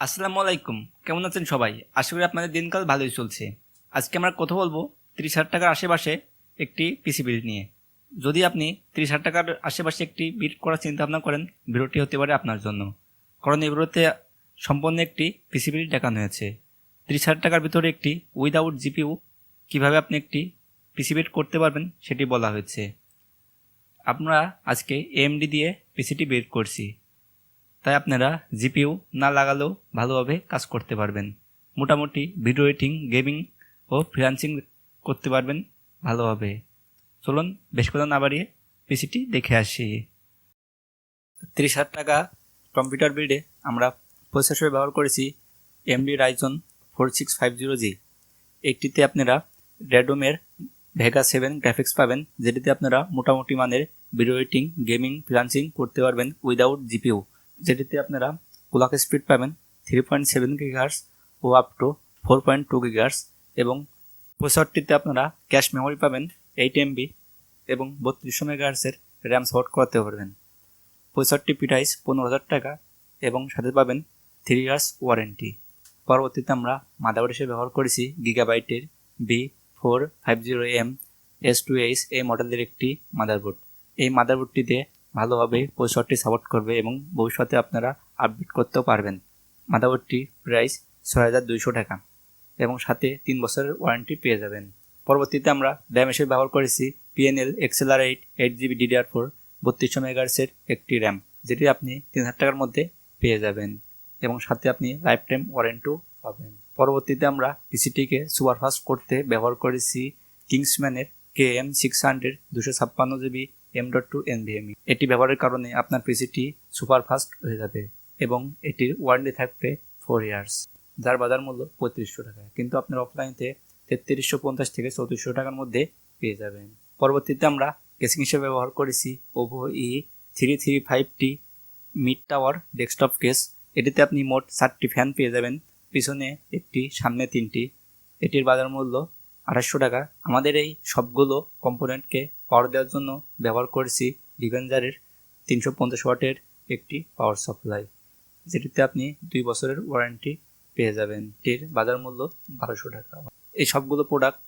আসসালামু আলাইকুম, কেমন আছেন সবাই? আশা করি আপনাদের দিনকাল ভালোই চলছে। আজকে আমরা কথা বলবো 30,000 টাকার আশেপাশে একটি পিসি বিল্ড নিয়ে। যদি আপনি 30,000 টাকার আশেপাশে একটি বিল্ড করার চিন্তা ভাবনা করেন, ভিডিওটি হতে পারে আপনার জন্য। কারণ এই ভিডিওতে সম্পূর্ণ একটি পিসি বিল্ড দেখানো হয়েছে। 30,000 টাকার ভিতরে একটি উইদাউট জিপিইউ কীভাবে আপনি একটি পিসি বিল্ড করতে পারবেন সেটি বলা হয়েছে। আমরা আজকে এএমডি দিয়ে পিসিটি বিল্ড করছি, তাই আপনারা জিপিইউ না লাগালেও ভালোভাবে কাজ করতে পারবেন। মোটামুটি ভিডিও এডিটিং, গেমিং ও ফ্রিল্যান্সিং করতে পারবেন ভালোভাবে। চলুন বেশ কথা না বাড়িয়ে পিসিটি দেখে আসি। 30,000 টাকা কম্পিউটার বিল্ডে আমরা প্রসেসর ব্যবহার করেছি AMD Ryzen 4650g। একটিতে আপনারা রেডোমের ভেগা 7 গ্রাফিক্স পাবেন, যেটিতে আপনারা মোটামুটি মানের ভিডিও এডিটিং, গেমিং, ফ্রিল্যান্সিং করতে পারবেন উইদাউট জিপিইউ। যেটিতে আপনারা ক্লক স্পিড পাবেন 3.7 GHz ও আপ টু 4.2 GHz, এবং প্রসেসরটিতে আপনারা ক্যাশ মেমোরি পাবেন 8 MB এবং 3200 MHz র্যাম সাপোর্ট করতে পারবেন। প্রসেসরটি প্রাইস 15,000 টাকা এবং সাথে পাবেন 3 ইয়ার্স ওয়ারেন্টি। পরবর্তীতে আমরা মাদারবোর্ড হিসেবে ব্যবহার করেছি গিগাবাইটের B450M S2H এই মডেলের একটি মাদারবোর্ড। এই মাদারবোর্ডটিতে ভালোভাবে প্রসেসরটি সাপোর্ট করবে এবং ভবিষ্যতে আপনারা আপডেট করতেও পারবেন। মাদারবোর্ডটি প্রাইস 6,200 টাকা এবং সাথে 3 বছরের ওয়ারেন্টি পেয়ে যাবেন। পরবর্তীতে আমরা র্যাম হিসেবে ব্যবহার করেছি PNL XLR8 8GB DDR4 3200 MHz একটি র্যাম, যেটি আপনি 3,000 টাকার মধ্যে পেয়ে যাবেন এবং সাথে আপনি লাইফ টাইম ওয়ারেন্টিও পাবেন। পরবর্তীতে আমরা পিসিটিকে সুপারফাস্ট করতে ব্যবহার করেছি কিংসম্যানের KM600 256GB M.2 NVMe। এটি ব্যবহারের কারণে আপনার পিসিটি সুপারফাস্ট হয়ে যাবে এবং এটির ওয়ারেন্টি থাকবে 4 ইয়ার্স, যার বাজার মূল্য 3500 টাকা, কিন্তু আপনার অফলাইনতে 3350 থেকে 3400 টাকার মধ্যে পেয়ে যাবেন। পরবর্তীতে আমরা কেসিং হিসেবে ব্যবহার করেছি OVO E335T mid tower desktop case. এটিতে আপনি মোট 4টি ফ্যান পেয়ে যাবেন, পিছনে একটি, সামনে 3টি। এটির বাজার মূল্য 2800 টাকা। আমাদের এই সবগুলো কম্পোনেন্টকে পাওয়ার দেওয়ার জন্য ব্যবহার করেছি ডিভেঞ্জারের 350 ওয়াটের একটি পাওয়ার সাপ্লাই, যেটিতে আপনি 2 বছরের ওয়ারেন্টি পেয়ে যাবেন। এটির বাজার মূল্য 1200 টাকা। এই সবগুলো প্রোডাক্ট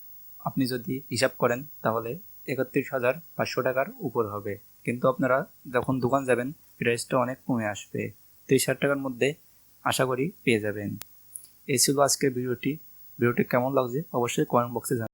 আপনি যদি হিসাব করেন তাহলে 31,500 টাকার উপর হবে, কিন্তু আপনারা যখন দোকান যাবেন প্রাইসটা অনেক কমে আসবে। 30,000 টাকার মধ্যে আশা করি পেয়ে যাবেন। এই ছিল আজকের ভিডিওটি কেমন লাগছে অবশ্যই কমেন্ট বক্সে জানাবেন।